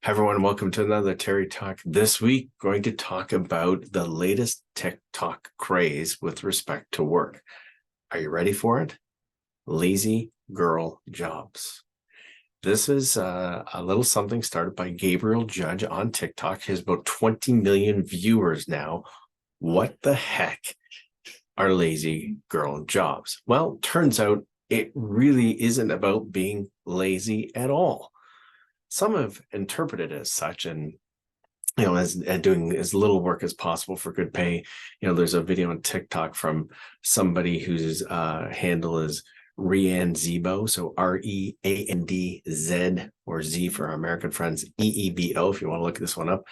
Hi everyone, welcome to another Terry Talk. This week, going to talk about the latest TikTok craze with respect to work. Are you ready for it? Lazy girl jobs. This is a little something started by Gabrielle Judge on TikTok. He has about 20 million viewers now. What the heck are lazy girl jobs? Well, turns out it really isn't about being lazy at all. Some have interpreted it as such, and as doing as little work as possible for good pay. There's a video on TikTok from somebody whose handle is Reand Zebo, so REANDZ, or Z for our American friends, EEBO, if you want to look this one up.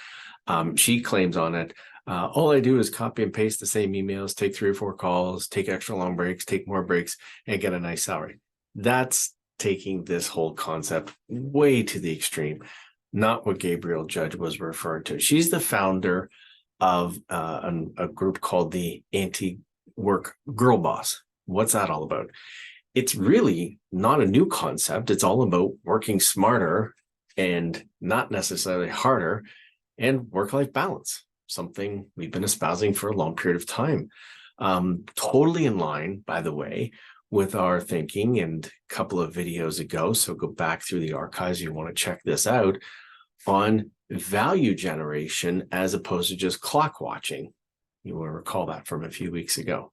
She claims on it, all I do is copy and paste the same emails, take 3 or 4 calls, take extra long breaks, take more breaks, and get a nice salary. That's taking this whole concept way to the extreme, not what Gabrielle Judge was referring to. She's the founder of a group called the Anti-Work Girl Boss. What's that all about? It's really not a new concept. It's all about working smarter and not necessarily harder, and work-life balance, something we've been espousing for a long period of time. Totally in line, by the way, with our thinking and a couple of videos ago. So go back through the archives. You want to check this out on value generation as opposed to just clock watching. You will recall that from a few weeks ago.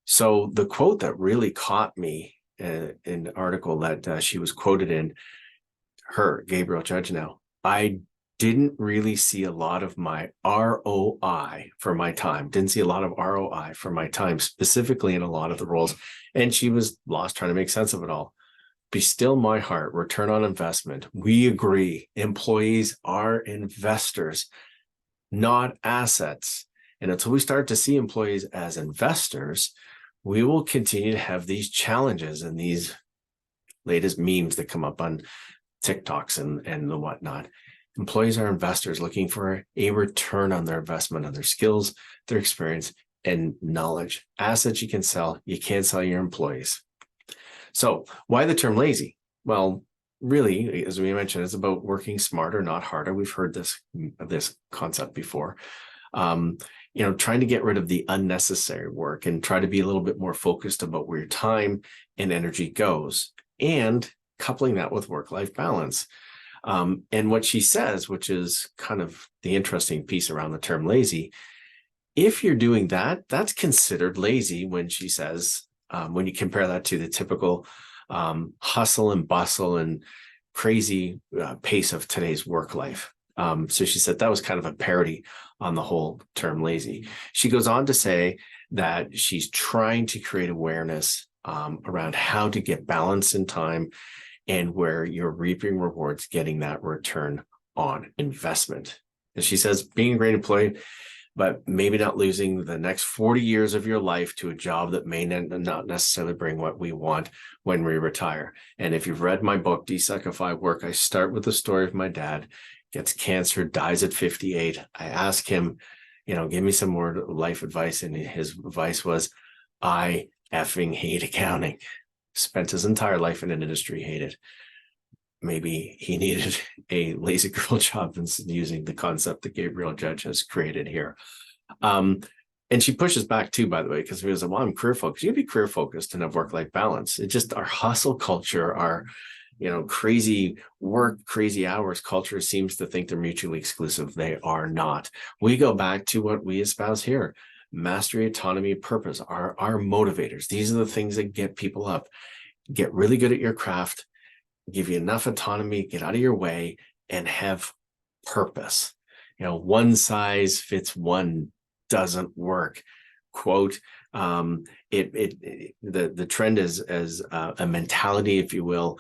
So the quote that really caught me in the article that she was quoted in, Gabrielle Judge now, I didn't really see a lot of my ROI for my time. Didn't see a lot of ROI for my time, specifically in a lot of the roles. And she was lost trying to make sense of it all. Be still my heart, return on investment. We agree. Employees are investors, not assets. And until we start to see employees as investors, we will continue to have these challenges and these latest memes that come up on TikToks and the whatnot. Employees are investors looking for a return on their investment, on their skills, their experience, and knowledge. Assets you can sell, you can't sell your employees. So why the term lazy? Well, really, as we mentioned, it's about working smarter, not harder. We've heard this concept before. Trying to get rid of the unnecessary work and try to be a little bit more focused about where your time and energy goes, and coupling that with work-life balance. And what she says, which is kind of the interesting piece around the term lazy, if you're doing that, that's considered lazy when she says, when you compare that to the typical hustle and bustle and crazy pace of today's work life. So she said that was kind of a parody on the whole term lazy. She goes on to say that she's trying to create awareness around how to get balance in time and where you're reaping rewards, getting that return on investment. And she says, being a great employee, but maybe not losing the next 40 years of your life to a job that may not necessarily bring what we want when we retire. And if you've read my book, Desuckify Work, I start with the story of my dad, gets cancer, dies at 58. I ask him, give me some more life advice. And his advice was, I effing hate accounting. Spent his entire life in an industry, hated. Maybe he needed a lazy girl job instead of using the concept that Gabrielle Judge has created here. And she pushes back too, by the way, because he was like, well, I'm career focused. You can be career focused and have work-life balance. It's just our hustle culture, our crazy work, crazy hours culture seems to think they're mutually exclusive. They are not. We go back to what we espouse here. Mastery, autonomy, purpose are our motivators. These are the things that get people up. Get really good at your craft, give you enough autonomy, get out of your way, and have purpose. One size fits one doesn't work. Quote, the trend is as a mentality, if you will.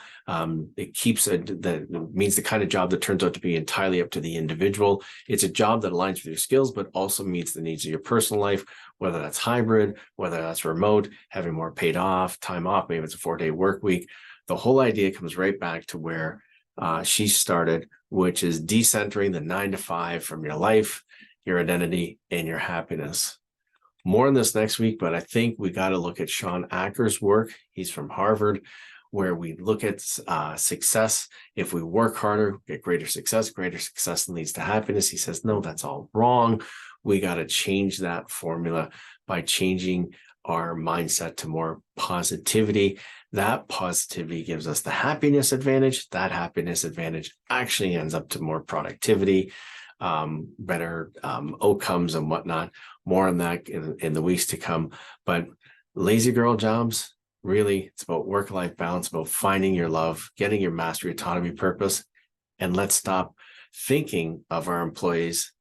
It keeps means the kind of job that turns out to be entirely up to the individual. It's a job that aligns with your skills, but also meets the needs of your personal life, whether that's hybrid, whether that's remote, having more paid off, time off, maybe it's a 4-day work week. The whole idea comes right back to where she started, which is decentering the 9-to-5 from your life, your identity, and your happiness. More on this next week, but I think we got to look at Sean Acker's work. He's from Harvard, where we look at success. If we work harder, get greater success leads to happiness. He says, no, that's all wrong. We got to change that formula by changing our mindset to more positivity. That positivity gives us the happiness advantage. That happiness advantage actually ends up to more productivity, better outcomes and whatnot. More on that in the weeks to come. But lazy girl jobs, really, it's about work-life balance, about finding your love, getting your mastery, autonomy, purpose. And let's stop thinking of our employees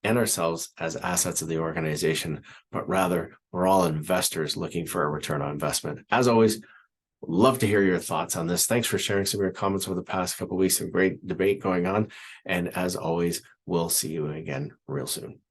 and ourselves as assets of the organization, but rather we're all investors looking for a return on investment. As always, love to hear your thoughts on this. Thanks for sharing some of your comments over the past couple of weeks. Some great debate going on. And as always, we'll see you again real soon.